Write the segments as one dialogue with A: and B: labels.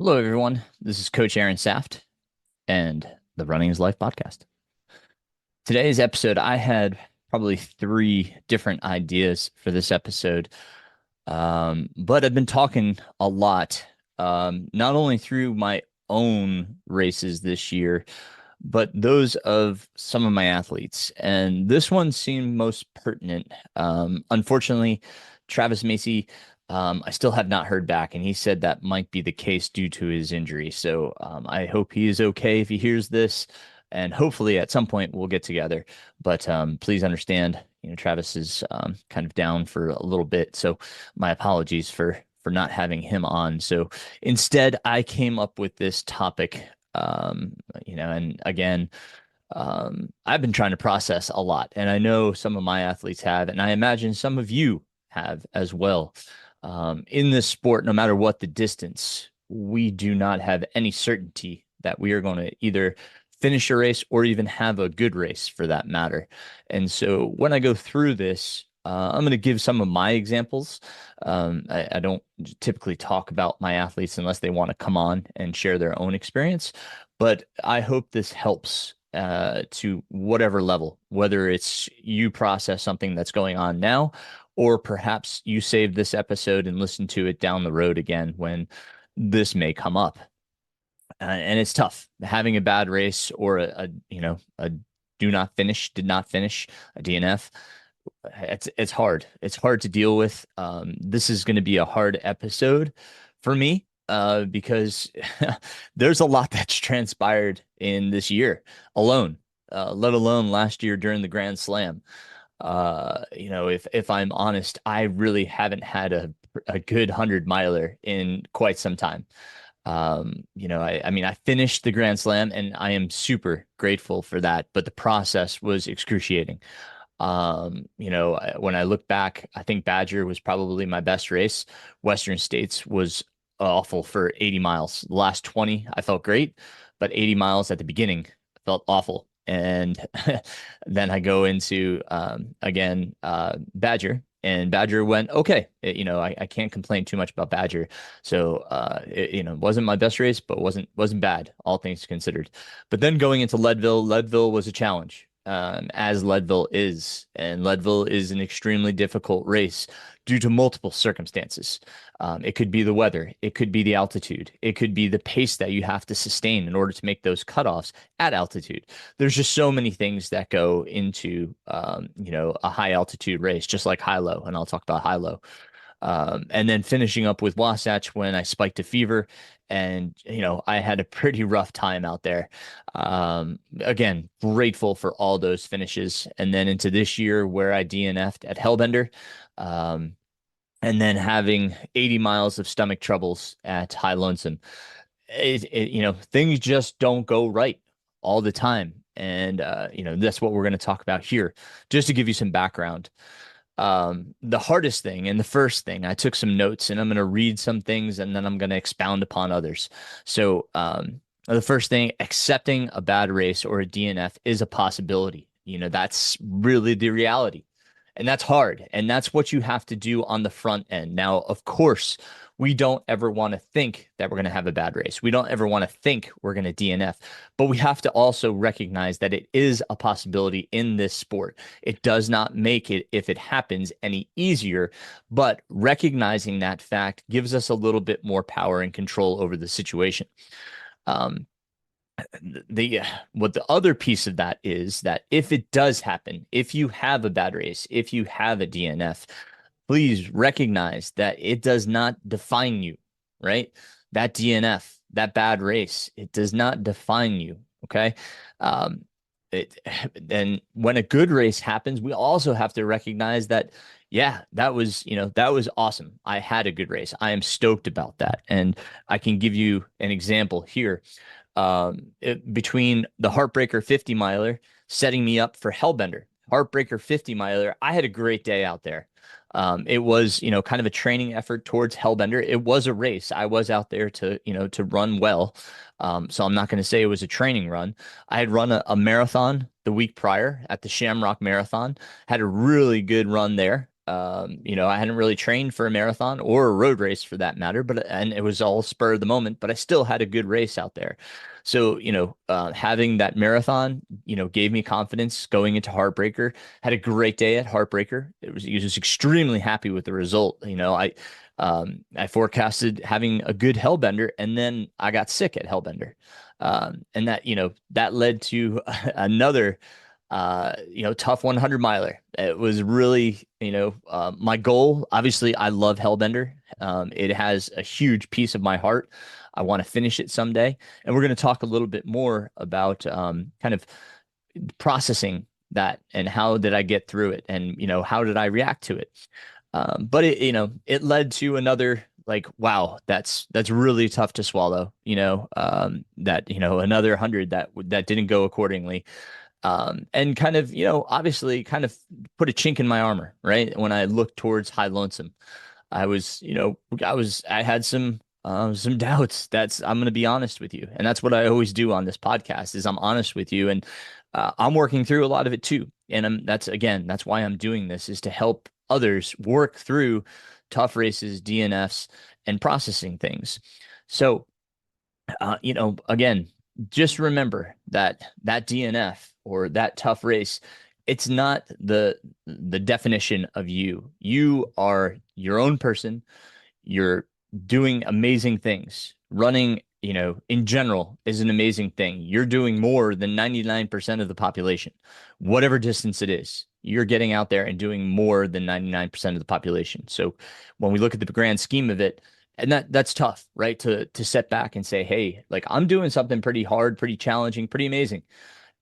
A: Hello, everyone. This is Coach Aaron Saft and the Running is Life podcast. Today's episode, I had probably three different ideas for this episode, but I've been talking a lot, not only through my own races this year, but those of some of my athletes. And this one seemed most pertinent. Unfortunately, Travis Macy, I still have not heard back, and he said that might be the case due to his injury. So I hope he is okay if he hears this, and hopefully at some point we'll get together. But please understand, Travis is kind of down for a little bit, so my apologies for not having him on. So instead, I came up with this topic. And again, I've been trying to process a lot, and I know some of my athletes have, and I imagine some of you have as well. In this sport, no matter what the distance, we do not have any certainty that we are going to either finish a race or even have a good race for that matter. And so when I go through this, I'm going to give some of my examples. I don't typically talk about my athletes unless they want to come on and share their own experience, but I hope this helps to whatever level, whether it's you process something that's going on now, or perhaps you save this episode and listen to it down the road again when this may come up. And it's tough having a bad race or a did not finish, a DNF. It's hard. It's hard to deal with. This is going to be a hard episode for me because there's a lot that's transpired in this year alone, let alone last year during the Grand Slam. If I'm honest, I really haven't had a good 100 miler in quite some time. I mean, I finished the Grand Slam and I am super grateful for that, but the process was excruciating. When I look back, I think Badger was probably my best race. Western States was awful for 80 miles. The last 20, I felt great, but 80 miles at the beginning felt awful. And then I go into again Badger, and Badger went okay. I can't complain too much about Badger. So it wasn't my best race, but wasn't bad, all things considered. But then going into Leadville, Leadville was a challenge. As Leadville is, and Leadville is an extremely difficult race due to multiple circumstances. It could be the weather, it could be the altitude, it could be the pace that you have to sustain in order to make those cutoffs at altitude. There's just so many things that go into, a high altitude race, just like HiLo, and I'll talk about HiLo. And then finishing up with Wasatch when I spiked a fever. And, I had a pretty rough time out there. Again, grateful for all those finishes. And then into this year where I DNF'd at Hellbender. And then having 80 miles of stomach troubles at High Lonesome. Things just don't go right all the time. And, that's what we're going to talk about here. Just to give you some background. The hardest thing and the first thing, I took some notes and I'm going to read some things and then I'm going to expound upon others. So, the first thing, accepting a bad race or a DNF is a possibility. That's really the reality. And that's hard. And that's what you have to do on the front end. Now, of course, we don't ever want to think that we're going to have a bad race. We don't ever want to think we're going to DNF, but we have to also recognize that it is a possibility in this sport. It does not make it, if it happens, any easier, but recognizing that fact gives us a little bit more power and control over the situation. Um, what the other piece of that is that if it does happen, if you have a bad race, if you have a DNF, please recognize that it does not define you, right? That DNF, that bad race, it does not define you. Okay. Um, then when a good race happens, we also have to recognize that, yeah, that was awesome. I had a good race. I am stoked about that. And I can give you an example here. Between the Heartbreaker 50 miler setting me up for Hellbender, Heartbreaker 50 miler, I had a great day out there. It was, kind of a training effort towards Hellbender. It was a race. I was out there to run well. So I'm not going to say it was a training run. I had run a marathon the week prior at the Shamrock Marathon, had a really good run there. I hadn't really trained for a marathon or a road race for that matter, and it was all spur of the moment, but I still had a good race out there. So, having that marathon, gave me confidence going into Heartbreaker. Had a great day at Heartbreaker. He was extremely happy with the result. I forecasted having a good Hellbender, and then I got sick at Hellbender. And that led to another tough 100 miler. It was really, my goal. Obviously, I love Hellbender. It has a huge piece of my heart. I want to finish it someday. And we're going to talk a little bit more about kind of processing that and how did I get through it and, how did I react to it. But it led to another like, wow, that's really tough to swallow, another 100 that didn't go accordingly. And kind of, obviously kind of put a chink in my armor, right? When I looked towards High Lonesome, I had some doubts. I'm going to be honest with you. And that's what I always do on this podcast is I'm honest with you. And I'm working through a lot of it too. And that's why I'm doing this is to help others work through tough races, DNFs, and processing things. So, again, just remember that DNF or that tough race, it's not the definition of you. You are your own person. You're doing amazing things. Running, in general is an amazing thing. You're doing more than 99% of the population, whatever distance it is. You're getting out there and doing more than 99% of the population. So when we look at the grand scheme of it, and that's tough, right? To set back and say, hey, like I'm doing something pretty hard, pretty challenging, pretty amazing.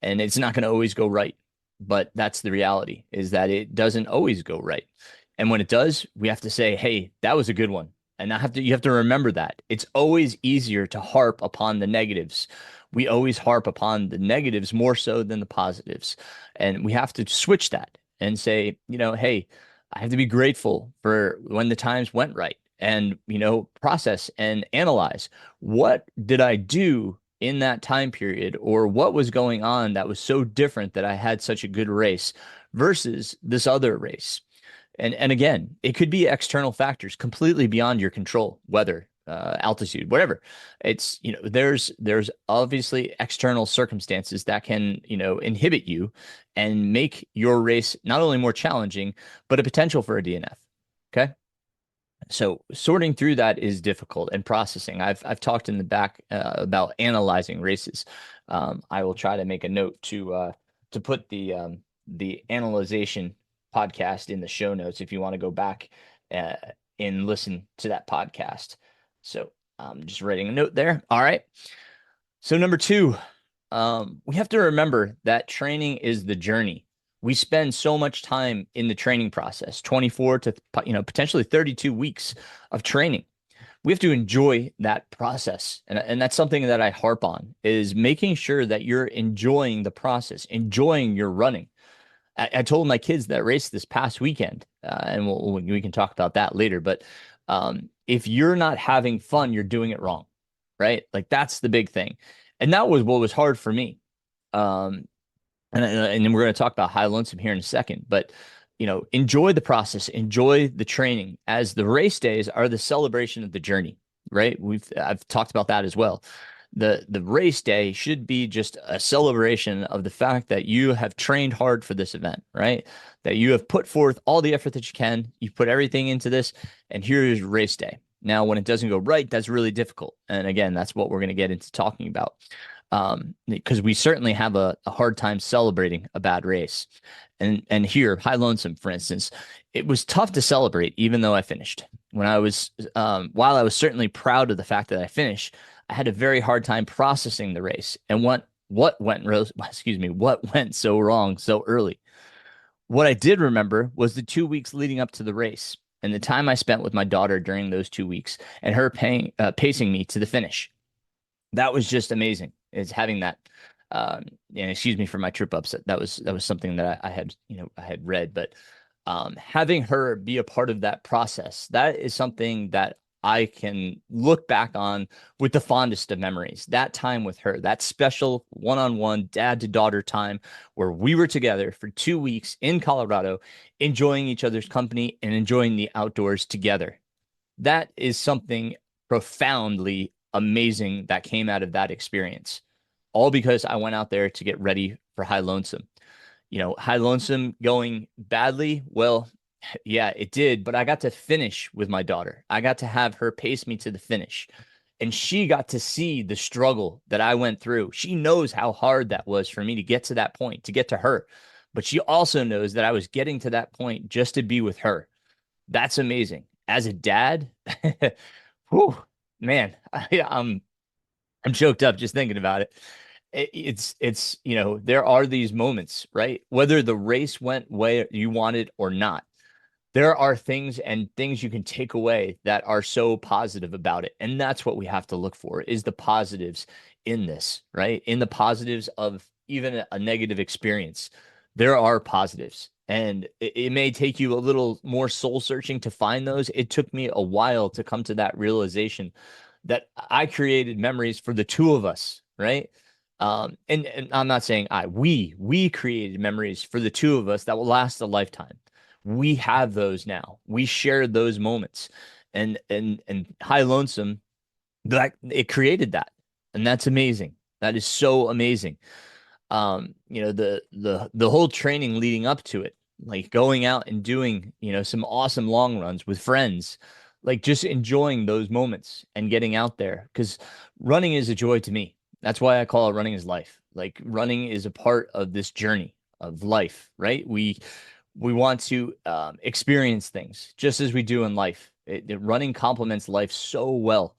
A: And it's not going to always go right. But that's the reality is that it doesn't always go right. And when it does, we have to say, hey, that was a good one. And you have to remember that it's always easier to harp upon the negatives. We always harp upon the negatives more so than the positives. And we have to switch that and say, hey, I have to be grateful for when the times went right and, process and analyze what did I do in that time period or what was going on that was so different that I had such a good race versus this other race. And again, it could be external factors completely beyond your control, weather, altitude, whatever. It's, there's obviously external circumstances that can, inhibit you and make your race not only more challenging, but a potential for a DNF. Okay. So sorting through that is difficult and processing. I've talked in the back about analyzing races. I will try to make a note to put the analyzation podcast in the show notes if you want to go back uh, and listen to that podcast. So I'm just writing a note there. All right. So number two, we have to remember that training is the journey. We spend so much time in the training process, 24 to potentially 32 weeks of training. We have to enjoy that process. And that's something that I harp on is making sure that you're enjoying the process, enjoying your running. I told my kids that race this past weekend, and we can talk about that later. But if you're not having fun, you're doing it wrong, right? Like that's the big thing. And that was what was hard for me. Um, and then we're going to talk about High Lonesome here in a second. But enjoy the process, enjoy the training, as the race days are the celebration of the journey, right? I've talked about that as well. The race day should be just a celebration of the fact that you have trained hard for this event, right? That you have put forth all the effort that you can, you've put everything into this, and here is race day. Now, when it doesn't go right, that's really difficult. And again, that's what we're going to get into talking about. Because we certainly have a hard time celebrating a bad race. And here, High Lonesome, for instance, it was tough to celebrate, even though I finished. While I was certainly proud of the fact that I finished, I had a very hard time processing the race and what went so wrong so early. What I did remember was the 2 weeks leading up to the race and the time I spent with my daughter during those 2 weeks and her pacing me to the finish. That was just amazing. Is having that. And excuse me for my trip ups. That was something that I had I had read, but having her be a part of that process, that is something that I can look back on with the fondest of memories. That time with her, that special one-on-one dad to daughter time where we were together for 2 weeks in Colorado, enjoying each other's company and enjoying the outdoors together. That is something profoundly amazing that came out of that experience. All because I went out there to get ready for High Lonesome. High Lonesome going badly. Well, yeah, it did, but I got to finish with my daughter. I got to have her pace me to the finish. And she got to see the struggle that I went through. She knows how hard that was for me to get to that point, to get to her. But she also knows that I was getting to that point just to be with her. That's amazing. As a dad, whew, man, I'm choked up just thinking about it. It's there are these moments, right? Whether the race went where you wanted or not, there are things you can take away that are so positive about it. And that's what we have to look for is the positives in this, right? In the positives of even a negative experience, there are positives. And it may take you a little more soul searching to find those. It took me a while to come to that realization that I created memories for the two of us, right? And I'm not saying we created memories for the two of us that will last a lifetime. We have those now. We shared those moments, and High Lonesome, that it created that, and that's amazing. That is so amazing. The whole training leading up to it, like going out and doing, some awesome long runs with friends, like just enjoying those moments and getting out there because running is a joy to me. That's why I call it running is life. Like running is a part of this journey of life, right? We want to experience things just as we do in life. Running complements life so well.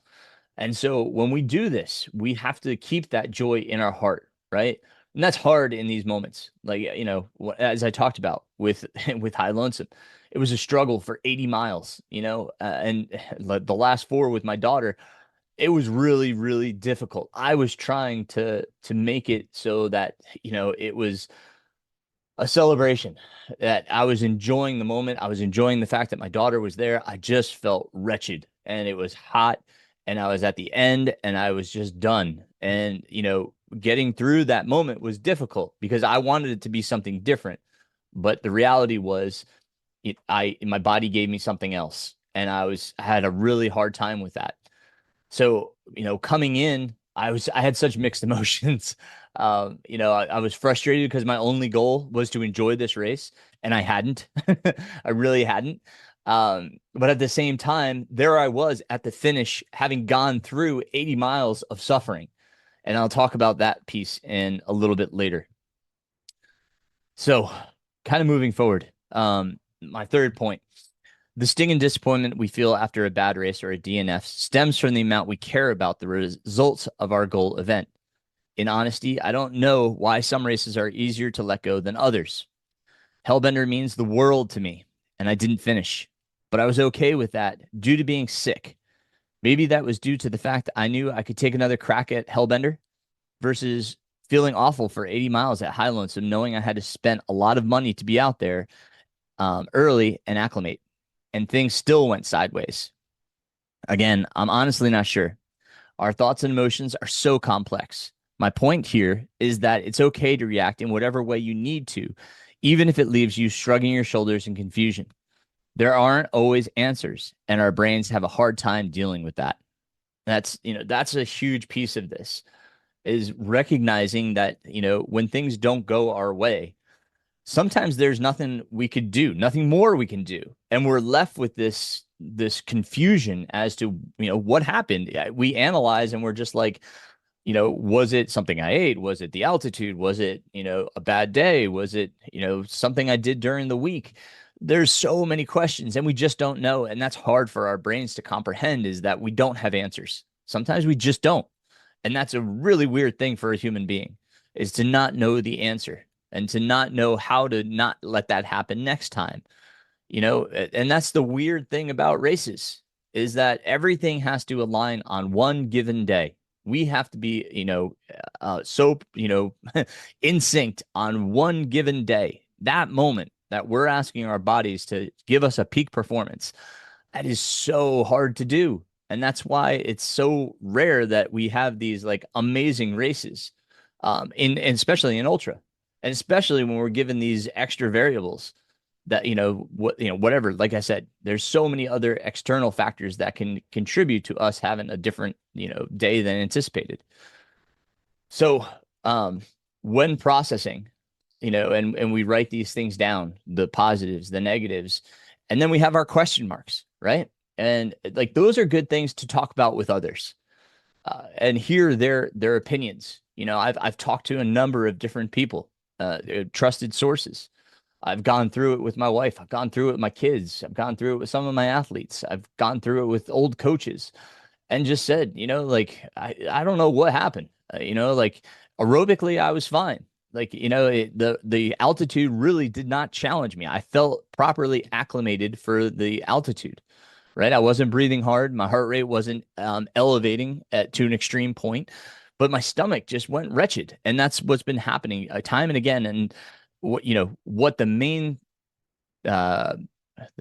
A: And so when we do this, we have to keep that joy in our heart, right? And that's hard in these moments. Like, as I talked about with with High Lonesome, it was a struggle for 80 miles, and the last four with my daughter, it was really, really difficult. I was trying to make it so that, it was a celebration, that I was enjoying the moment. I was enjoying the fact that my daughter was there. I just felt wretched and it was hot and I was at the end and I was just done. And, getting through that moment was difficult because I wanted it to be something different. But the reality was my body gave me something else and I had a really hard time with that. So, coming in, I had such mixed emotions. I was frustrated because my only goal was to enjoy this race, and I hadn't. I really hadn't. But at the same time, there I was at the finish, having gone through 80 miles of suffering. And I'll talk about that piece in a little bit later. So, kind of moving forward, my third point. The sting and disappointment we feel after a bad race or a DNF stems from the amount we care about the results of our goal event. In honesty, I don't know why some races are easier to let go than others. Hellbender means the world to me, and I didn't finish. But I was okay with that due to being sick. Maybe that was due to the fact that I knew I could take another crack at Hellbender versus feeling awful for 80 miles at High Lonesome, knowing I had to spend a lot of money to be out there early and acclimate. And things still went sideways. Again, I'm honestly not sure. Our thoughts and emotions are so complex. My point here is that it's okay to react in whatever way you need to, even if it leaves you shrugging your shoulders in confusion. There aren't always answers, and our brains have a hard time dealing with that. That's a huge piece of this is recognizing that, when things don't go our way, sometimes there's nothing we could do, nothing more we can do. And we're left with this confusion as to, what happened. We analyze and we're just like, was it something I ate? Was it the altitude? Was it, a bad day? Was it, something I did during the week? There's so many questions and we just don't know. And that's hard for our brains to comprehend is that we don't have answers. Sometimes we just don't. And that's a really weird thing for a human being is to not know the answer and to not know how to not let that happen next time. And that's the weird thing about races is that everything has to align on one given day. We have to be, in sync on one given day. That moment that we're asking our bodies to give us a peak performance, that is so hard to do. And that's why it's so rare that we have these like amazing races, and especially in ultra, and especially when we're given these extra variables that, whatever, like I said, there's so many other external factors that can contribute to us having a different, day than anticipated. So, um, when processing, and we write these things down, the positives, the negatives, and then we have our question marks, right? And like those are good things to talk about with others, and hear their opinions. I've talked to a number of different people, trusted sources. I've gone through it with my wife. I've gone through it with my kids. I've gone through it with some of my athletes. I've gone through it with old coaches, and just said, like I don't know what happened. Like aerobically, I was fine. Like, the altitude really did not challenge me. I felt properly acclimated for the altitude, right? I wasn't breathing hard. My heart rate wasn't elevating to an extreme point, but my stomach just went wretched. And that's what's been happening time and again. And what uh, the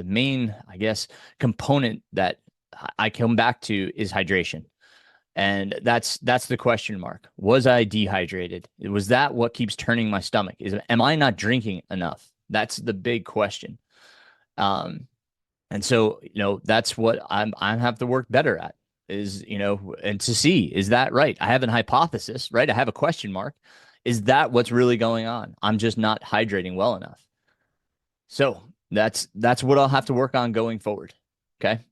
A: main, I guess, component that I come back to is hydration. And that's the question mark. Was I dehydrated? Was that what keeps turning my stomach? Am I not drinking enough? That's the big question. Um, and so, that's what I have to work better at is, and to see, is that right? I have an hypothesis, right? I have a question mark. Is that what's really going on? I'm just not hydrating well enough. So that's what I'll have to work on going forward. Okay.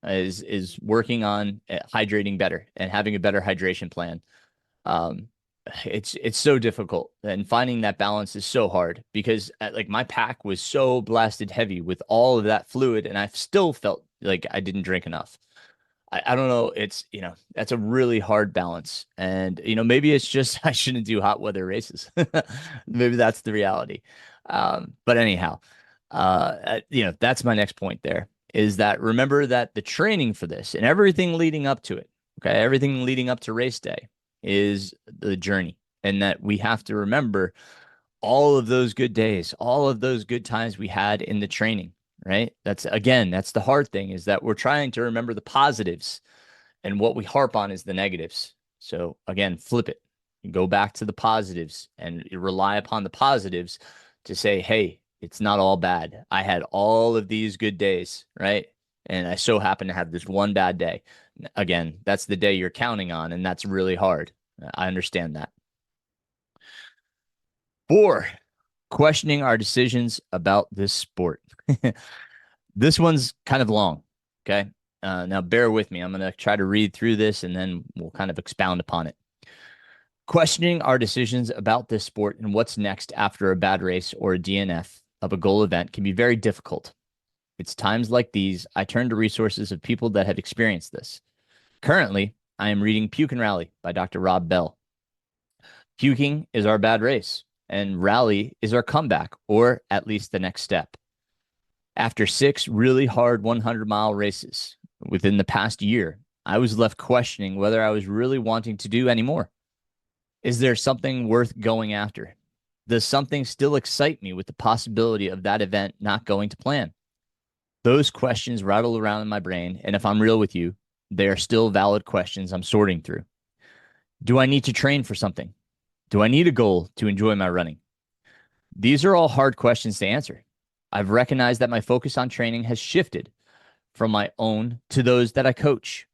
A: Is working on hydrating better and having a better hydration plan. Um, it's so difficult, and finding that balance is so hard because like my pack was so blasted heavy with all of that fluid, and I still felt like I didn't drink enough. I don't know. It's, that's a really hard balance. And, maybe it's just I shouldn't do hot weather races. Maybe that's the reality. But anyhow, that's my next point there is that remember that the training for this and everything leading up to it, okay, everything leading up to race day is the journey. And that we have to remember all of those good days, all of those good times we had in the training, right? That's the hard thing is that we're trying to remember the positives and what we harp on is the negatives. So again, flip it. You go back to the positives and you rely upon the positives to say, hey, it's not all bad. I had all of these good days, right? And I so happen to have this one bad day. Again, that's the day you're counting on, and that's really hard. I understand that. 4, questioning our decisions about this sport. This one's kind of long. Okay. Now, bear with me. I'm going to try to read through this and then we'll kind of expound upon it. Questioning our decisions about this sport and what's next after a bad race or a DNF of a goal event can be very difficult. It's times like these I turn to resources of people that have experienced this. Currently, I am reading Puke and Rally by Dr. Rob Bell. Puking is our bad race, and Rally is our comeback, or at least the next step. After 6 really hard 100-mile races within the past year, I was left questioning whether I was really wanting to do any more. Is there something worth going after? Does something still excite me with the possibility of that event not going to plan? Those questions rattle around in my brain, and if I'm real with you, they are still valid questions I'm sorting through. Do I need to train for something? Do I need a goal to enjoy my running? These are all hard questions to answer. I've recognized that my focus on training has shifted from my own to those that I coach,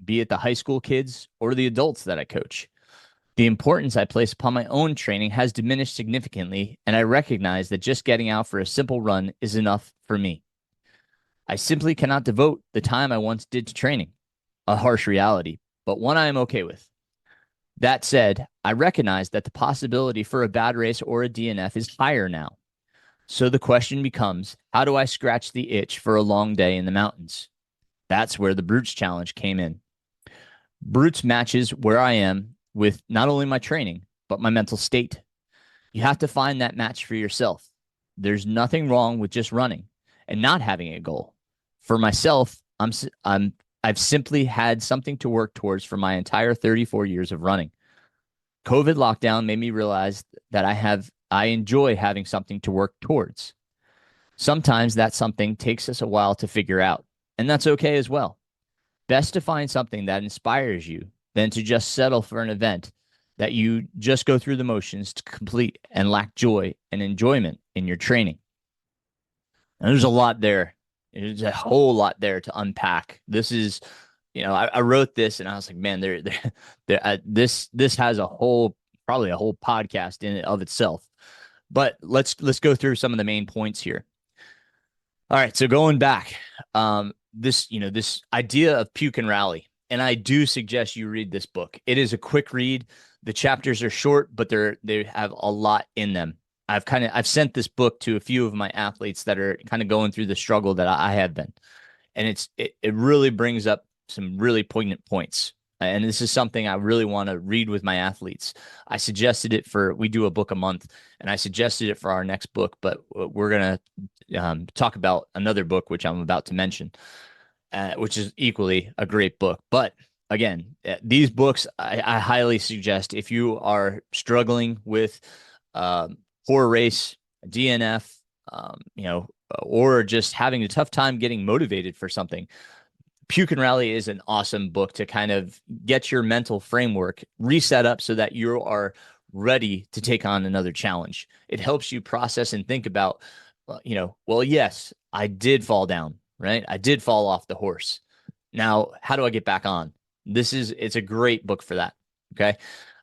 A: be it the high school kids or the adults that I coach. The importance I place upon my own training has diminished significantly, and I recognize that just getting out for a simple run is enough for me. I simply cannot devote the time I once did to training, a harsh reality, but one I am okay with. That said, I recognize that the possibility for a bad race or a DNF is higher now. So the question becomes, how do I scratch the itch for a long day in the mountains? That's where the Brutes Challenge came in. Brutes matches where I am with not only my training, but my mental state. You have to find that match for yourself. There's nothing wrong with just running and not having a goal. For myself, I've simply had something to work towards for my entire 34 years of running. COVID lockdown made me realize that I enjoy having something to work towards. Sometimes that something takes us a while to figure out, and that's okay as well. Best to find something that inspires you than to just settle for an event that you just go through the motions to complete and lack joy and enjoyment in your training. And there's a lot there. There's a whole lot there to unpack. This is, I wrote this and I was like, man, this has a whole, probably a whole podcast in it of itself. But let's go through some of the main points here. All right, so going back, this idea of puke and rally, and I do suggest you read this book. It is a quick read. The chapters are short, but they have a lot in them. I've sent this book to a few of my athletes that are kind of going through the struggle that I have been, and it really brings up some really poignant points. And this is something I really want to read with my athletes. I suggested it we do a book a month, and I suggested it for our next book, but we're going to talk about another book, which I'm about to mention, which is equally a great book. But again, these books, I highly suggest if you are struggling with poor race, DNF, or just having a tough time getting motivated for something. Puke and Rally is an awesome book to kind of get your mental framework reset up so that you are ready to take on another challenge. It helps you process and think about, well, yes, I did fall down, right? I did fall off the horse. Now, how do I get back on? It's a great book for that. Okay.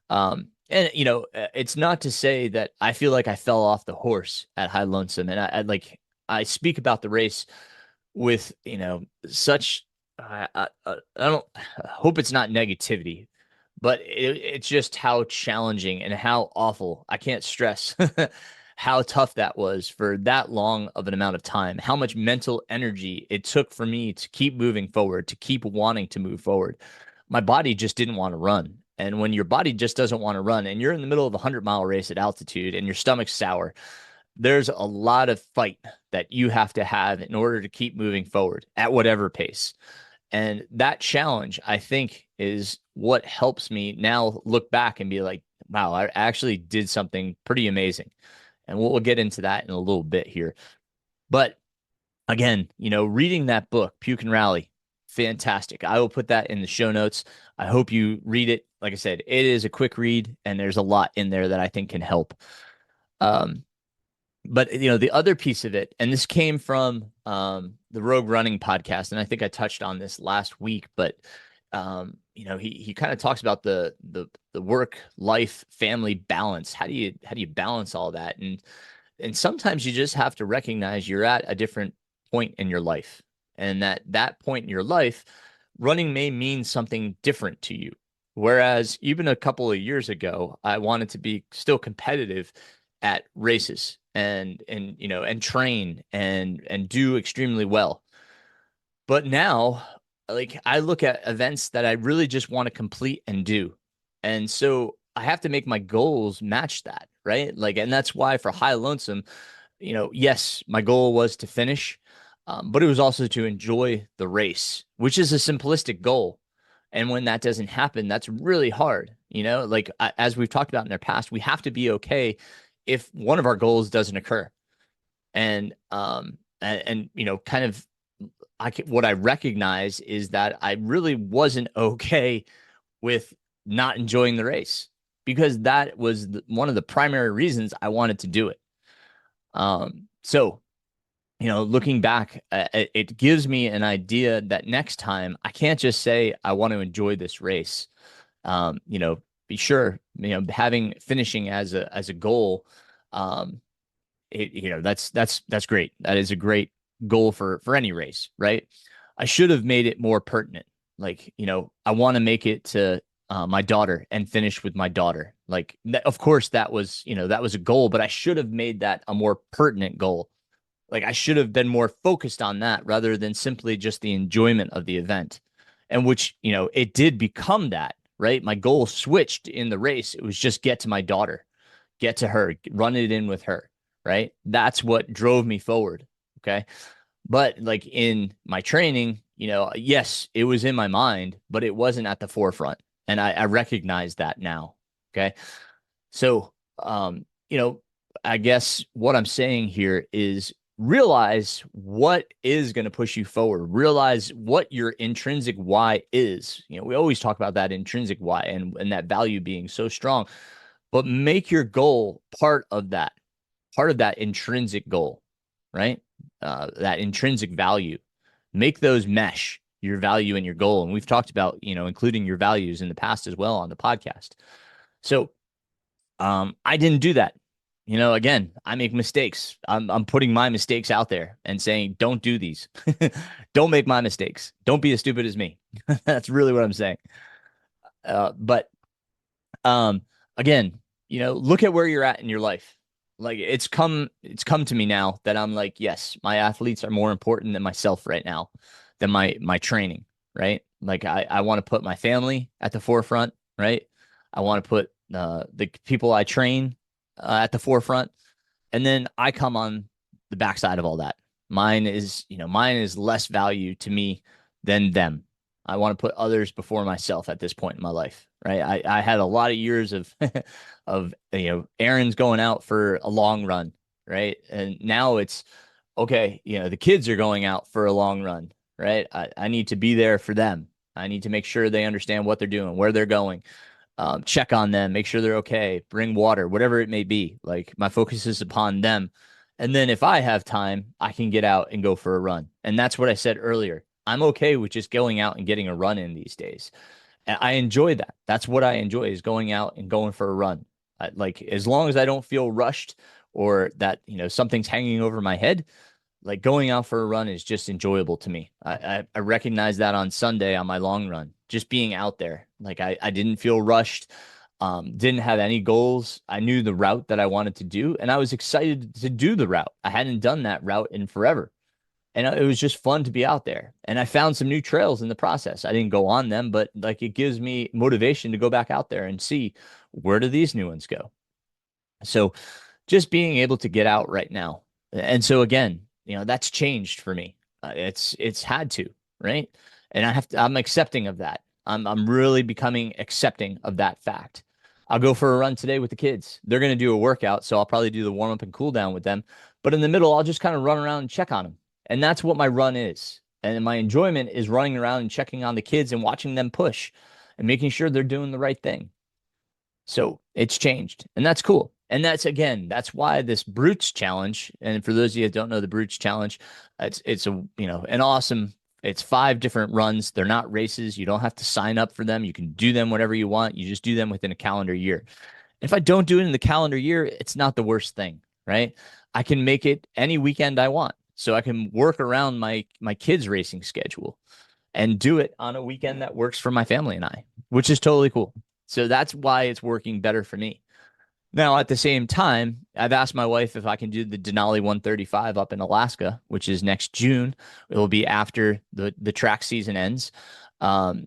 A: And it's not to say that I feel like I fell off the horse at Lonesome, and I speak about the race with such I don't hope it's not negativity, but it's just how challenging and how awful. I can't stress how tough that was for that long of an amount of time, how much mental energy it took for me to keep moving forward, to keep wanting to move forward. My body just didn't want to run. And when your body just doesn't want to run and you're in the middle of a 100-mile race at altitude and your stomach's sour, there's a lot of fight that you have to have in order to keep moving forward at whatever pace. And that challenge, I think, is what helps me now look back and be like, wow, I actually did something pretty amazing. And we'll get into that in a little bit here. But again, reading that book, Puke and Rally, fantastic. I will put that in the show notes. I hope you read it. Like I said, it is a quick read, and there's a lot in there that I think can help. But the other piece of it, and this came from the Rogue Running podcast, and I think I touched on this last week, but he kind of talks about the work life family balance. How do you balance all that? And sometimes you just have to recognize you're at a different point in your life, and that point in your life, running may mean something different to you. Whereas even a couple of years ago, I wanted to be still competitive at races and train and do extremely well. But now, like, I look at events that I really just want to complete and do. And so I have to make my goals match that, right? Like, and that's why for Lonesome, yes, my goal was to finish, but it was also to enjoy the race, which is a simplistic goal. And when that doesn't happen, that's really hard. Like, as we've talked about in the past, we have to be okay if one of our goals doesn't occur. And kind of what I recognize is that I really wasn't okay with not enjoying the race, because that was one of the primary reasons I wanted to do it. So looking back, it gives me an idea that next time I can't just say I want to enjoy this race. Be sure, having finishing as a goal, that's great. That is a great goal for any race, right? I should have made it more pertinent. Like, I want to make it to my daughter and finish with my daughter. Like, of course, that was a goal, but I should have made that a more pertinent goal. Like, I should have been more focused on that rather than simply just the enjoyment of the event. And which, it did become that, right? My goal switched in the race. It was just get to my daughter, get to her, run it in with her, right? That's what drove me forward. Okay. But like in my training, yes, it was in my mind, but it wasn't at the forefront. And I recognize that now. Okay. So, I guess what I'm saying here is realize what is going to push you forward. Realize what your intrinsic why is. We always talk about that intrinsic why and that value being so strong, but make your goal part of that intrinsic goal, right? That intrinsic value. Make those mesh your value and your goal. And we've talked about, including your values in the past as well on the podcast. So I didn't do that. Again, I make mistakes. I'm putting my mistakes out there and saying, don't do these. Don't make my mistakes. Don't be as stupid as me. That's really what I'm saying. But um, again, look at where you're at in your life. Like it's come to me now that I'm like, yes, my athletes are more important than myself right now, than my training, right? Like I want to put my family at the forefront, right? I want to put the people I train at the forefront, and then I come on the backside of all that. Mine is less value to me than them. I want to put others before myself at this point in my life, right? I had a lot of years of of errands going out for a long run, right? And now it's okay, the kids are going out for a long run, right? I need to be there for them. I need to make sure they understand what they're doing, where they're going, check on them, make sure they're okay, bring water, whatever it may be. Like my focus is upon them. And then if I have time, I can get out and go for a run. And that's what I said earlier. I'm okay with just going out and getting a run in these days. And I enjoy that. That's what I enjoy, is going out and going for a run. Like as long as I don't feel rushed or that, something's hanging over my head, like going out for a run is just enjoyable to me. I recognize that on Sunday on my long run, just being out there. Like I didn't feel rushed, didn't have any goals. I knew the route that I wanted to do, and I was excited to do the route. I hadn't done that route in forever. And it was just fun to be out there. And I found some new trails in the process. I didn't go on them, but like it gives me motivation to go back out there and see, where do these new ones go? So just being able to get out right now. And so again, that's changed for me. It's had to, right? And I'm accepting of that. I'm really becoming accepting of that fact. I'll go for a run today with the kids. They're going to do a workout, so I'll probably do the warm up and cool down with them. But in the middle, I'll just kind of run around and check on them. And that's what my run is. And my enjoyment is running around and checking on the kids and watching them push and making sure they're doing the right thing. So it's changed, and that's cool. And that's why this Brutes challenge. And for those of you that don't know the Brutes challenge, it's an awesome. It's 5 different runs. They're not races. You don't have to sign up for them. You can do them whatever you want. You just do them within a calendar year. If I don't do it in the calendar year, it's not the worst thing, right? I can make it any weekend I want. So I can work around my kids' racing schedule and do it on a weekend that works for my family and I, which is totally cool. So that's why it's working better for me. Now, at the same time, I've asked my wife if I can do the Denali 135 up in Alaska, which is next June. It will be after the track season ends. That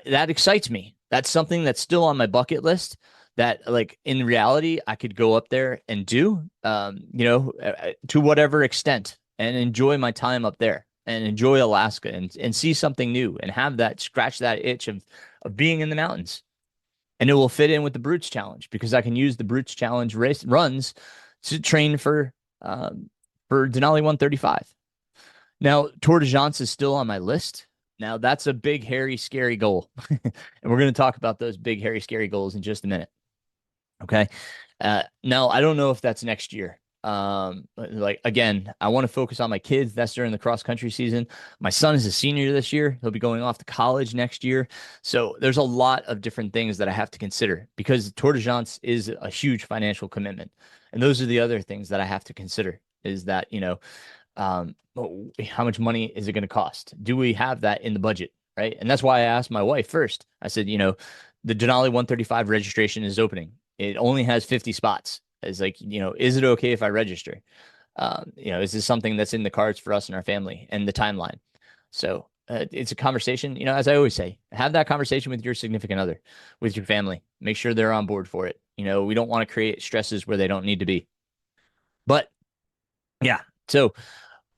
A: excites me. That's something that's still on my bucket list that, like, in reality, I could go up there and do, to whatever extent, and enjoy my time up there and enjoy Alaska and see something new and have that, scratch that itch of being in the mountains. And it will fit in with the Brutes Challenge because I can use the Brutes Challenge race runs to train for Denali 135. Now, Tour de France is still on my list. Now, that's a big, hairy, scary goal. And we're going to talk about those big, hairy, scary goals in just a minute. Okay. Now, I don't know if that's next year. Like, again, I want to focus on my kids. That's during the cross country season. My son is a senior this year. He'll be going off to college next year. So there's a lot of different things that I have to consider because Tour de France is a huge financial commitment. And those are the other things that I have to consider is that, how much money is it going to cost? Do we have that in the budget? Right. And that's why I asked my wife first. I said, the Denali 135 registration is opening. It only has 50 spots. It's like, is it okay if I register? Is this something that's in the cards for us and our family and the timeline? So it's a conversation, as I always say, have that conversation with your significant other, with your family. Make sure they're on board for it. We don't want to create stresses where they don't need to be. But yeah, so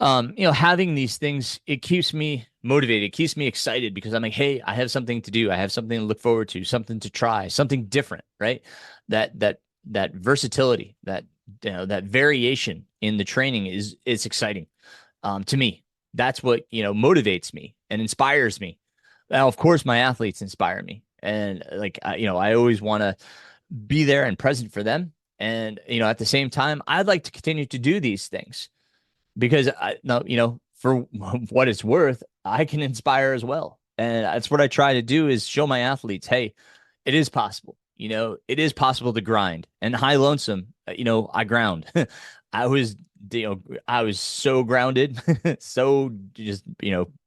A: having these things, it keeps me motivated, it keeps me excited because I'm like, hey, I have something to do. I have something to look forward to, something to try, something different, right? That versatility, that that variation in the training is exciting. To me, that's what, motivates me and inspires me. Now, of course, my athletes inspire me, and like, I always want to be there and present for them. And, at the same time, I'd like to continue to do these things because I no, for what it's worth, I can inspire as well. And that's what I try to do, is show my athletes, hey, it is possible. It is possible to grind. And high lonesome, I ground. I was, I was so grounded, so just,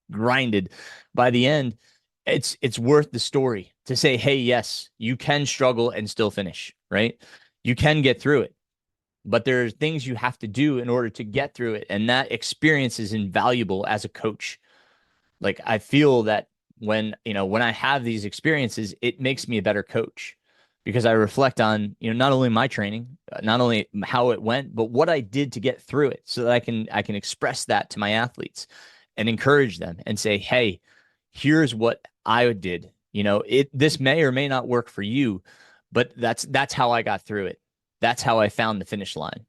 A: grinded. By the end, it's worth the story to say, hey, yes, you can struggle and still finish, right? You can get through it, but there are things you have to do in order to get through it. And that experience is invaluable as a coach. Like, I feel that when I have these experiences, it makes me a better coach because I reflect on, not only my training, not only how it went, but what I did to get through it, so that I can express that to my athletes and encourage them and say, hey, here's what I did. This may or may not work for you, but that's how I got through it. That's how I found the finish line.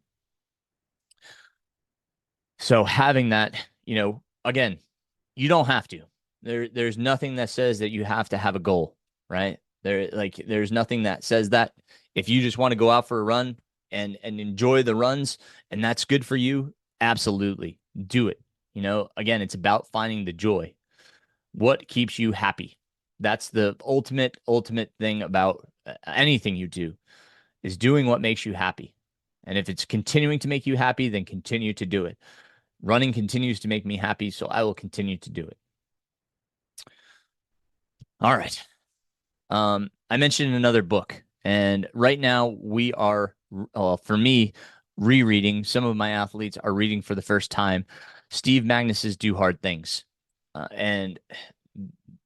A: So having that, again, you don't have to. There's nothing that says that you have to have a goal, right? There's nothing that says that. If you just want to go out for a run and enjoy the runs, and that's good for you, absolutely do it. Again, it's about finding the joy. What keeps you happy? That's the ultimate thing about anything you do, is doing what makes you happy. And if it's continuing to make you happy, then continue to do it. Running continues to make me happy, so I will continue to do it. All right. I mentioned another book, and right now we are, for me, rereading. Some of my athletes are reading for the first time Steve Magness's Do Hard Things. And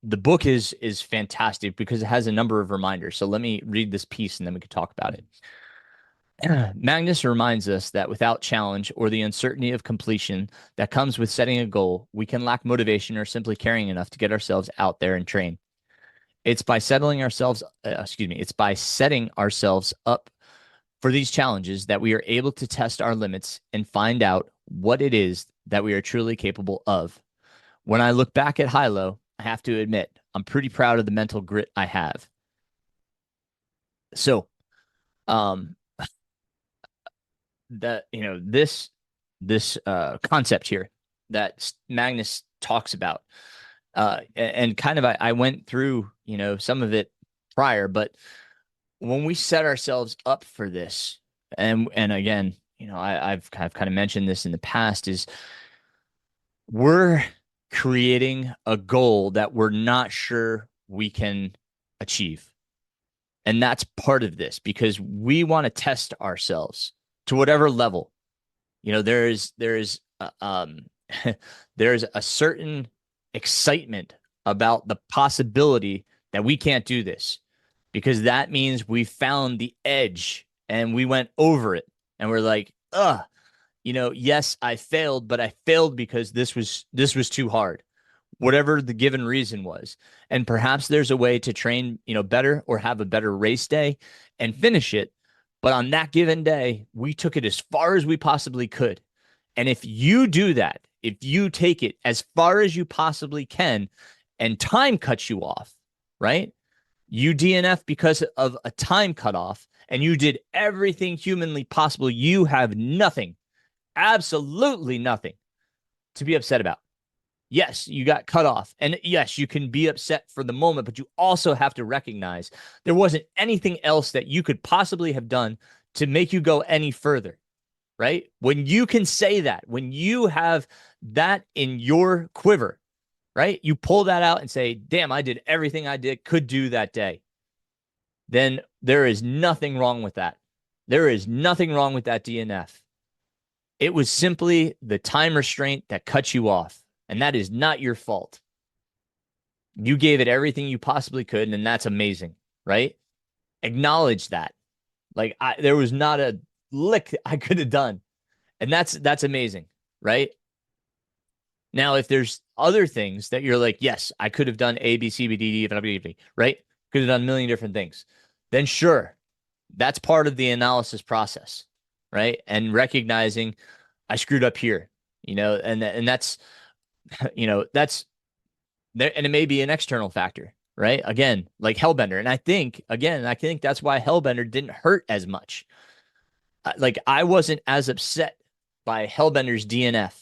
A: the book is fantastic because it has a number of reminders. So let me read this piece and then we can talk about it. Magness reminds us that without challenge or the uncertainty of completion that comes with setting a goal, we can lack motivation or simply caring enough to get ourselves out there and train. It's by it's by setting ourselves up for these challenges that we are able to test our limits and find out what it is that we are truly capable of. When I look back at HiLo, I have to admit, I'm pretty proud of the mental grit I have. So, that, this concept here that Magness talks about, and kind of I went through, some of it prior, but when we set ourselves up for this, and again, I've kind of mentioned this in the past, is we're creating a goal that we're not sure we can achieve. And that's part of this, because we want to test ourselves to whatever level. There's there's a certain excitement about the possibility that we can't do this, because that means we found the edge and we went over it, and we're like, yes, I failed, but I failed because this was too hard, whatever the given reason was. And perhaps there's a way to train, better, or have a better race day and finish it. But on that given day, we took it as far as we possibly could. And if you do that, if you take it as far as you possibly can and time cuts you off, right? You DNF because of a time cutoff and you did everything humanly possible. You have nothing, absolutely nothing to be upset about. Yes, you got cut off. And yes, you can be upset for the moment, but you also have to recognize there wasn't anything else that you could possibly have done to make you go any further, right? When you can say that, when you have that in your quiver, right? You pull that out and say, damn, I did everything I could do that day. Then there is nothing wrong with that. There is nothing wrong with that DNF. It was simply the time restraint that cut you off. And that is not your fault. You gave it everything you possibly could, and that's amazing, right? Acknowledge that. Like, there was not a lick I could have done. And that's amazing, right? Now, if there's other things that you're like, yes, I could have done A, B, C, B, D, D, right? Could have done a million different things. Then sure, that's part of the analysis process. right? And recognizing I screwed up here, and that's, that's there, and it may be an external factor, right? Again, like Hellbender. And I think that's why Hellbender didn't hurt as much. Like I wasn't as upset by Hellbender's DNF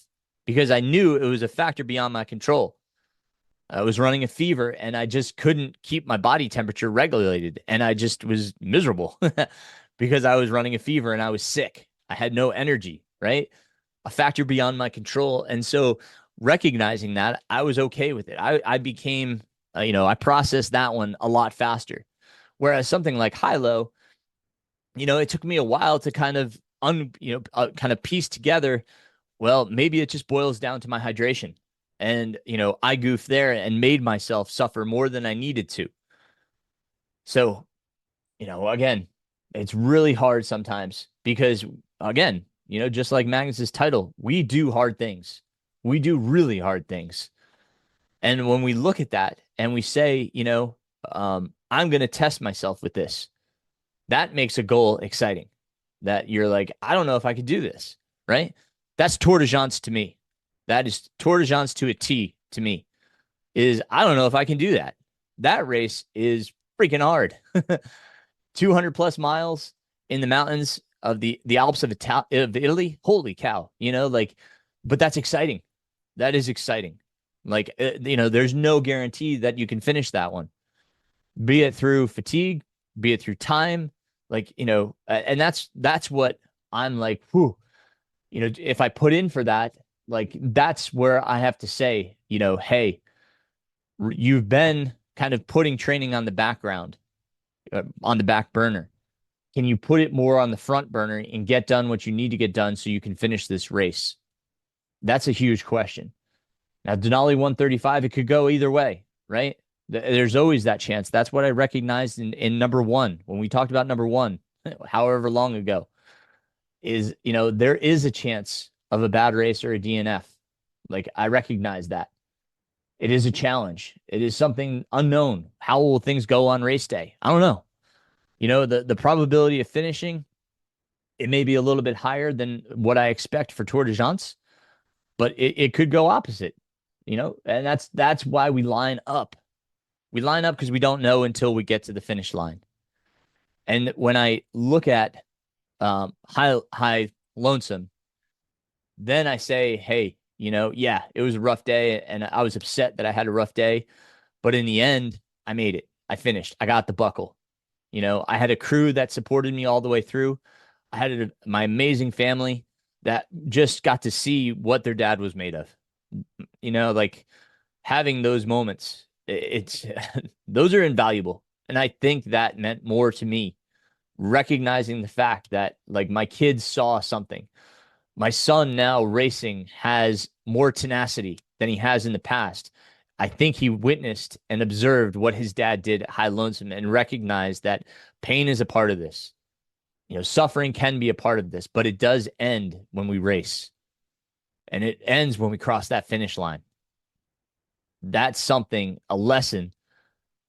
A: because I knew it was a factor beyond my control. I was running a fever and I just couldn't keep my body temperature regulated. And I just was miserable because I was running a fever and I was sick. I had no energy, right? A factor beyond my control. And so recognizing that, I was okay with it. I became, I processed that one a lot faster. Whereas something like HiLo, it took me a while to kind of kind of piece together. Well, maybe it just boils down to my hydration. And, I goofed there and made myself suffer more than I needed to. So, again, it's really hard sometimes because, again, just like Magnus's title, we do hard things. We do really hard things. And when we look at that and we say, I'm going to test myself with this, that makes a goal exciting. That you're like, I don't know if I could do this, right? That's Tour de Gens to me. That is Tour de Gens to a T to me. Is I don't know if I can do that. That race is freaking hard. 200 plus miles in the mountains of the Alps of Italy. Holy cow. But that's exciting. That is exciting. Like, there's no guarantee that you can finish that one, be it through fatigue, be it through time. Like, and that's what I'm like, whew, if I put in for that, like, that's where I have to say, hey, you've been kind of putting training on the background, on the back burner. Can you put it more on the front burner and get done what you need to get done so you can finish this race? That's a huge question. Now, Denali 135, it could go either way, right? There's always that chance. That's what I recognized in number one when we talked about number one, however long ago, is, there is a chance of a bad race or a DNF. Like, I recognize that. It is a challenge. It is something unknown. How will things go on race day? I don't know. The probability of finishing, it may be a little bit higher than what I expect for Tour de Gens, but it could go opposite, and that's why we line up. We line up because we don't know until we get to the finish line. And when I look at high Lonesome, then I say, hey, yeah, it was a rough day, and I was upset that I had a rough day, but in the end, I made it. I finished. I got the buckle. I had a crew that supported me all the way through. I had my amazing family that just got to see what their dad was made of. Like having those moments, it's those are invaluable. And I think that meant more to me, recognizing the fact that like my kids saw something. My son now racing has more tenacity than he has in the past. I think he witnessed and observed what his dad did at High Lonesome and recognized that pain is a part of this. Suffering can be a part of this, but it does end when we race. And it ends when we cross that finish line. That's something, a lesson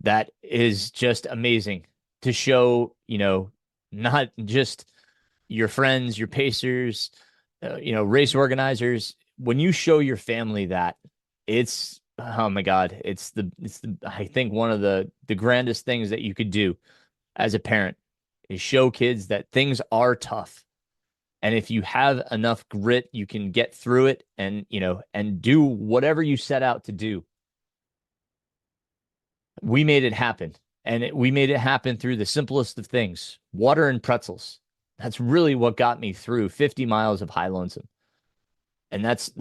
A: that is just amazing to show, not just your friends, your pacers, race organizers. When you show your family that, it's, oh my God, it's the I think one of the grandest things that you could do as a parent is show kids that things are tough. And if you have enough grit, you can get through it and, and do whatever you set out to do. We made it happen. And we made it happen through the simplest of things, water and pretzels. That's really what got me through 50 miles of High Lonesome. And that's,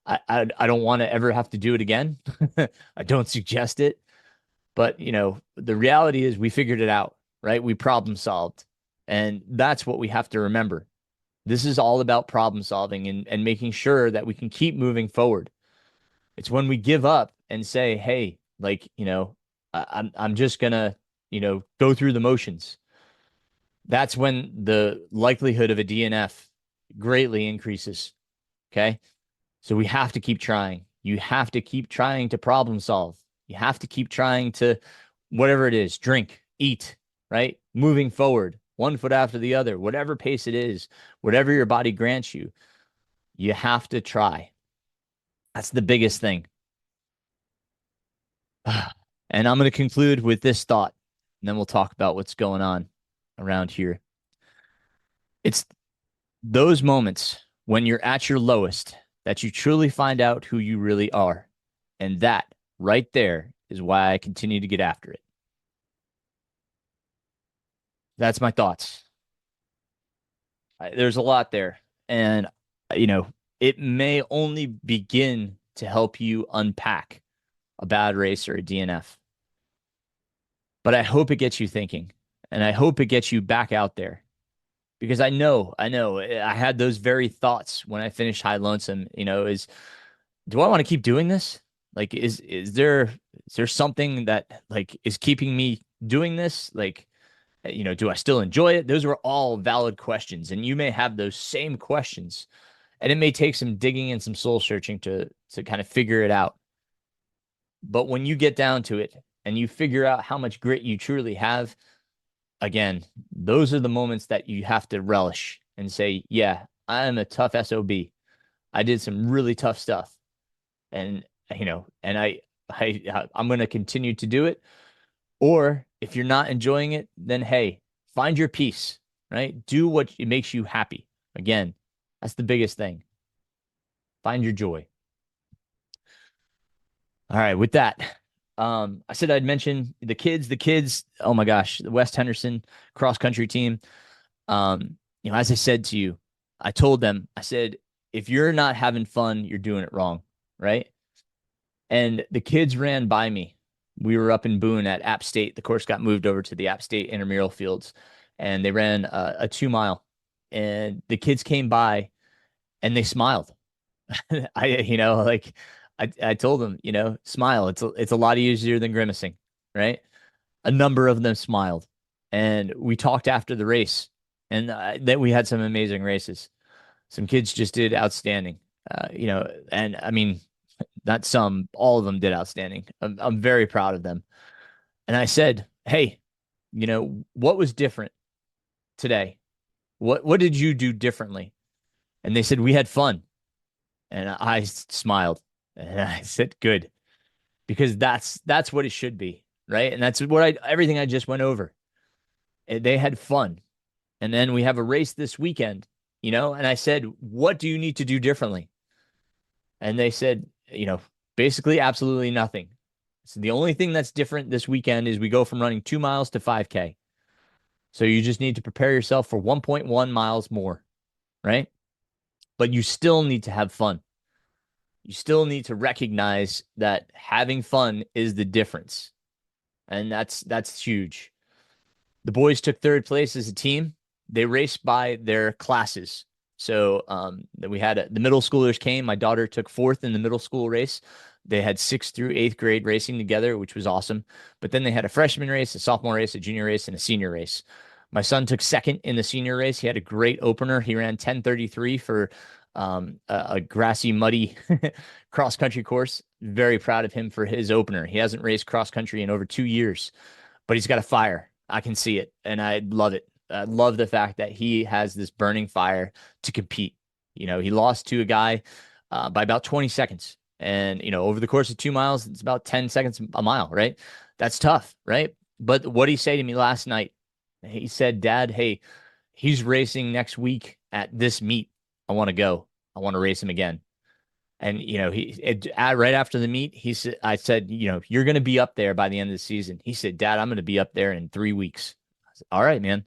A: I don't want to ever have to do it again. I don't suggest it. But, the reality is we figured it out, right? We problem solved. And that's what we have to remember. This is all about problem solving and making sure that we can keep moving forward. It's when we give up and say, hey, like, I'm just gonna, go through the motions. That's when the likelihood of a DNF greatly increases. Okay. So we have to keep trying. You have to keep trying to problem solve. You have to keep trying to, whatever it is, drink, eat, right? Moving forward, one foot after the other, whatever pace it is, whatever your body grants you, you have to try. That's the biggest thing. And I'm going to conclude with this thought, and then we'll talk about what's going on around here. It's those moments when you're at your lowest that you truly find out who you really are. And that right there is why I continue to get after it. That's my thoughts. There's a lot there. And, you know, it may only begin to help you unpack a bad race or a DNF. But I hope it gets you thinking, and I hope it gets you back out there because I had those very thoughts when I finished High Lonesome. Do I want to keep doing this? Like, is there something that like is keeping me doing this? Like, do I still enjoy it? Those were all valid questions, and you may have those same questions, and it may take some digging and some soul searching to kind of figure it out. But when you get down to it and you figure out how much grit you truly have, again, those are the moments that you have to relish and say, yeah, I am a tough SOB. I did some really tough stuff. And, and I'm going to continue to do it. Or if you're not enjoying it, then hey, find your peace, right? Do what makes you happy. Again, that's the biggest thing. Find your joy. All right, with that, I said I'd mention the kids, oh my gosh, the West Henderson cross country team. As I said to you, I told them, I said, if you're not having fun, you're doing it wrong, right? And the kids ran by me. We were up in Boone at App State. The course got moved over to the App State intramural fields, and they ran a 2 mile. And the kids came by, and they smiled. I told them, smile. It's a lot easier than grimacing, right? A number of them smiled, and we talked after the race, and then we had some amazing races. Some kids just did outstanding, and I mean, not some, all of them did outstanding. I'm very proud of them. And I said, hey, what was different today? What did you do differently? And they said we had fun, and I smiled. And I said, good, because that's what it should be, right? And that's what everything I just went over. They had fun. And then we have a race this weekend, and I said, what do you need to do differently? And they said, basically absolutely nothing. So the only thing that's different this weekend is we go from running 2 miles to 5K. So you just need to prepare yourself for 1.1 miles more, right? But you still need to have fun. You still need to recognize that having fun is the difference. And that's huge. The boys took third place as a team. They raced by their classes. So we had the middle schoolers came. My daughter took fourth in the middle school race. They had 6th through 8th grade racing together, which was awesome. But then they had a freshman race, a sophomore race, a junior race, and a senior race. My son took second in the senior race. He had a great opener. He ran 10:33 for a grassy, muddy cross country course. Very proud of him for his opener. He hasn't raced cross country in over 2 years, but he's got a fire. I can see it, and I love it. I love the fact that he has this burning fire to compete. He lost to a guy by about 20 seconds. And, over the course of 2 miles, it's about 10 seconds a mile, right? That's tough, right? But what did he say to me last night? He said, Dad, hey, he's racing next week at this meet. I want to go. I want to race him again. And, right after the meet, I said, you're going to be up there by the end of the season. He said, Dad, I'm going to be up there in 3 weeks. I said, all right, man.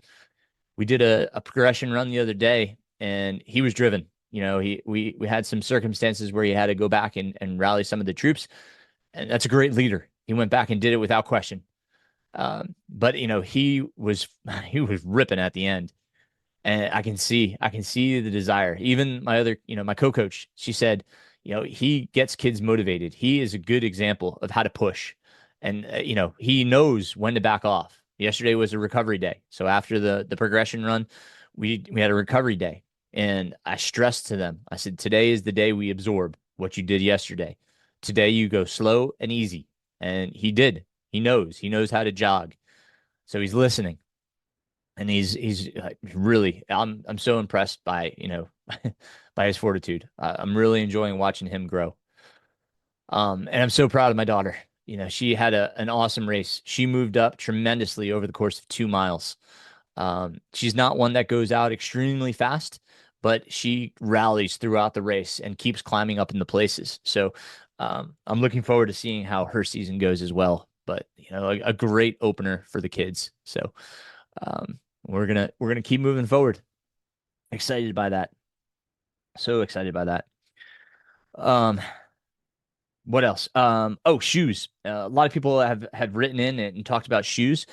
A: We did a progression run the other day, and he was driven. We had some circumstances where he had to go back and rally some of the troops, and that's a great leader. He went back and did it without question. But he was ripping at the end, and I can see the desire. Even my other, my co-coach, she said, he gets kids motivated. He is a good example of how to push, and he knows when to back off. Yesterday was a recovery day, so after the progression run, we had a recovery day, and I stressed to them. I said, today is the day we absorb what you did yesterday. Today you go slow and easy, and he did. He knows how to jog, so he's listening. and he's really I'm so impressed by by his fortitude. I'm really enjoying watching him grow. And I'm so proud of my daughter. She had an awesome race. She moved up tremendously over the course of 2 miles. She's not one that goes out extremely fast, but she rallies throughout the race and keeps climbing up in the places. So I'm looking forward to seeing how her season goes as well. But a great opener for the kids. So we're gonna keep moving forward. Excited by that. So excited by that. Um, what else? Oh, shoes. A lot of people have written in and talked about shoes.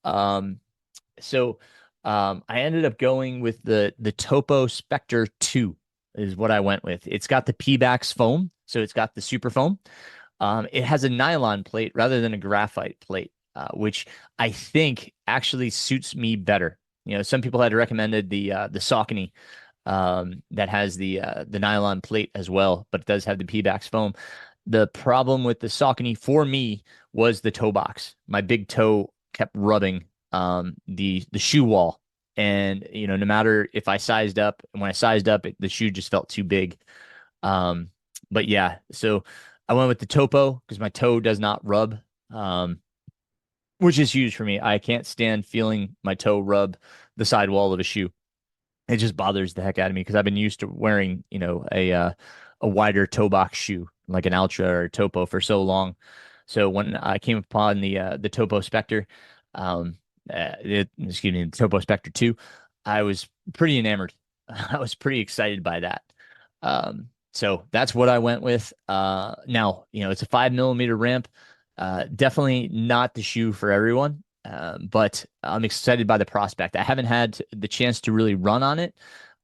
A: Um, So I ended up going with the Topo Spectre 2 is what I went with. It's got the P-Bax foam, so it's got the super foam. It has a nylon plate rather than a graphite plate, which I think actually suits me better. Some people had recommended the Saucony that has the nylon plate as well, but it does have the P-Bax foam. The problem with the Saucony for me was the toe box. My big toe kept rubbing the shoe wall, and no matter if I sized up, and when I sized up, the shoe just felt too big. Um, but yeah, so I went with the Topo because my toe does not rub, um, which is huge for me. I can't stand feeling my toe rub the sidewall of a shoe. It just bothers the heck out of me because I've been used to wearing, a wider toe box shoe like an Ultra or a Topo for so long. So when I came upon the Topo Spectre, excuse me, the Topo Spectre 2, I was pretty enamored. I was pretty excited by that. So that's what I went with. Now, it's a 5 millimeter ramp. Definitely not the shoe for everyone. But I'm excited by the prospect. I haven't had the chance to really run on it.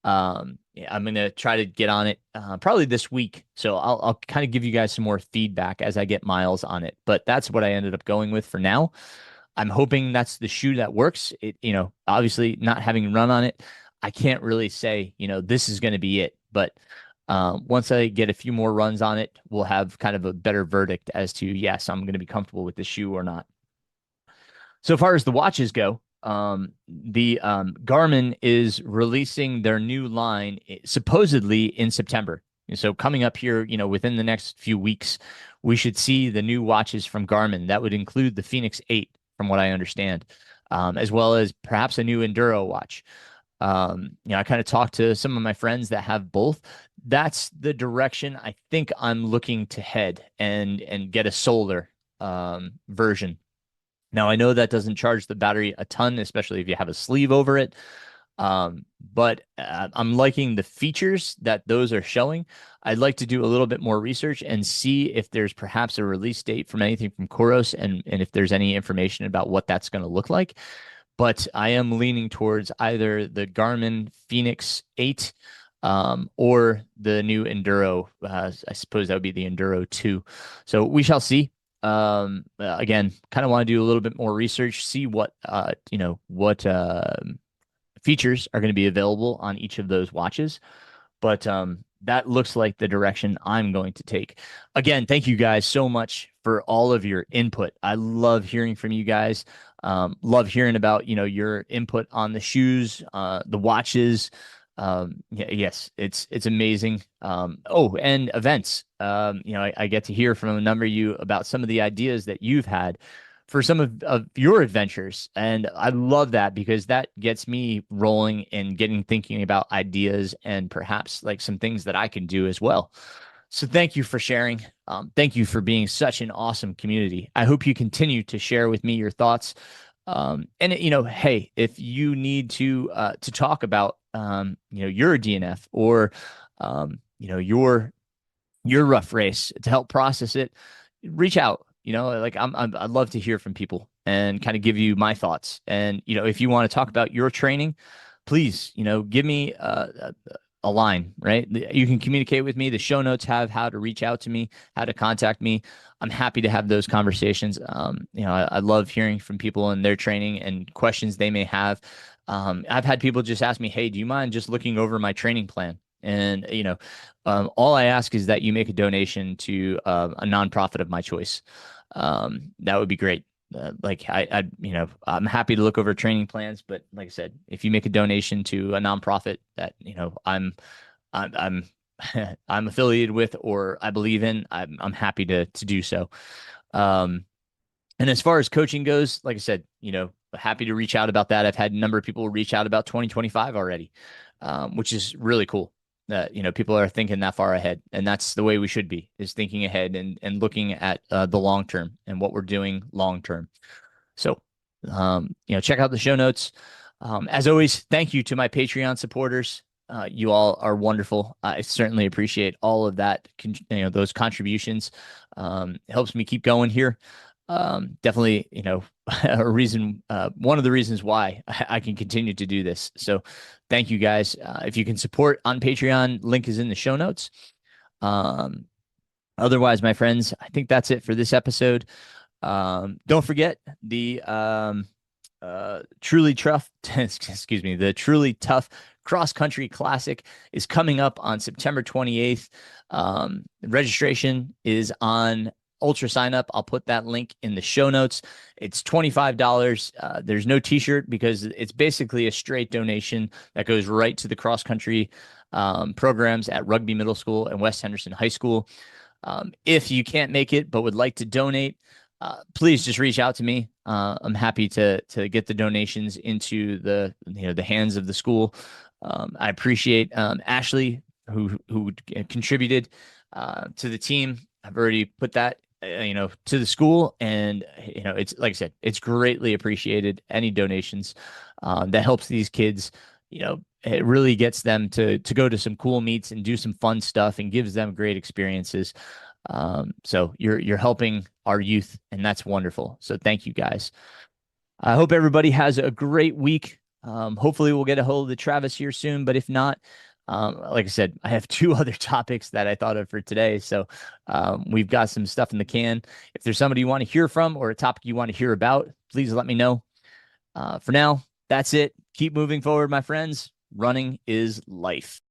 A: Yeah, I'm gonna try to get on it probably this week. So I'll kind of give you guys some more feedback as I get miles on it. But that's what I ended up going with for now. I'm hoping that's the shoe that works. Obviously not having run on it, I can't really say, this is going to be it. But once I get a few more runs on it, we'll have kind of a better verdict as to, yes, I'm going to be comfortable with the shoe or not. So far as the watches go, the Garmin is releasing their new line supposedly in September. So coming up here, within the next few weeks, we should see the new watches from Garmin. That would include the Phoenix 8, from what I understand, as well as perhaps a new Enduro watch. I kind of talked to some of my friends that have both. That's the direction I think I'm looking to head and get a solar version. Now, I know that doesn't charge the battery a ton, especially if you have a sleeve over it. But I'm liking the features that those are showing. I'd like to do a little bit more research and see if there's perhaps a release date from anything from Koros and if there's any information about what that's going to look like. But I am leaning towards either the Garmin Phoenix 8 or the new Enduro. I suppose that would be the Enduro 2. So we shall see. Again, kind of want to do a little bit more research, see what features are going to be available on each of those watches. But that looks like the direction I'm going to take. Again, thank you guys so much for all of your input. I love hearing from you guys. Love hearing about your input on the shoes, the watches. Yeah, yes, it's amazing. Oh, and events. I get to hear from a number of you about some of the ideas that you've had for some of your adventures. And I love that because that gets me rolling and getting thinking about ideas and perhaps like some things that I can do as well. So thank you for sharing. Thank you for being such an awesome community. I hope you continue to share with me your thoughts. And hey, if you need to talk about your DNF or your rough race to help process it, reach out. Like I'd love to hear from people and kind of give you my thoughts. And if you want to talk about your training, please, give me a line, right? You can communicate with me. The show notes have how to reach out to me, how to contact me. I'm happy to have those conversations. I love hearing from people and their training and questions they may have. I've had people just ask me, "Hey, do you mind just looking over my training plan?" And all I ask is that you make a donation to a nonprofit of my choice. That would be great. I'm happy to look over training plans, but like I said, if you make a donation to a nonprofit that, I'm I'm affiliated with or I believe in, I'm happy to do so. Um, and as far as coaching goes, like I said, happy to reach out about that. I've had a number of people reach out about 2025 already, which is really cool. That people are thinking that far ahead, and that's the way we should be, is thinking ahead and looking at the long term and what we're doing long term. So, check out the show notes. As always, thank you to my Patreon supporters. You all are wonderful. I certainly appreciate all of that. Those contributions. It helps me keep going here. Definitely, one of the reasons why I can continue to do this. So, thank you guys. If you can support on Patreon, link is in the show notes. Um, Otherwise, my friends, I think that's it for this episode. Don't forget the truly tough, excuse me, the truly tough cross country classic is coming up on September 28th. Registration is on Ultra Sign Up. I'll put that link in the show notes. It's $25. There's no t-shirt because it's basically a straight donation that goes right to the cross country programs at Rugby Middle School and West Henderson High School. If you can't make it but would like to donate, please just reach out to me. I'm happy to get the donations into the hands of the school. I appreciate Ashley who contributed to the team. I've already put that to the school, and it's like I said, it's greatly appreciated. Any donations that helps these kids. It really gets them to go to some cool meets and do some fun stuff and gives them great experiences. So you're helping our youth, and that's wonderful. So thank you guys. I hope everybody has a great week. Hopefully we'll get a hold of Travis here soon, but if not, like I said, I have two other topics that I thought of for today. So we've got some stuff in the can. If there's somebody you want to hear from or a topic you want to hear about, please let me know. For now, that's it. Keep moving forward, my friends. Running is life.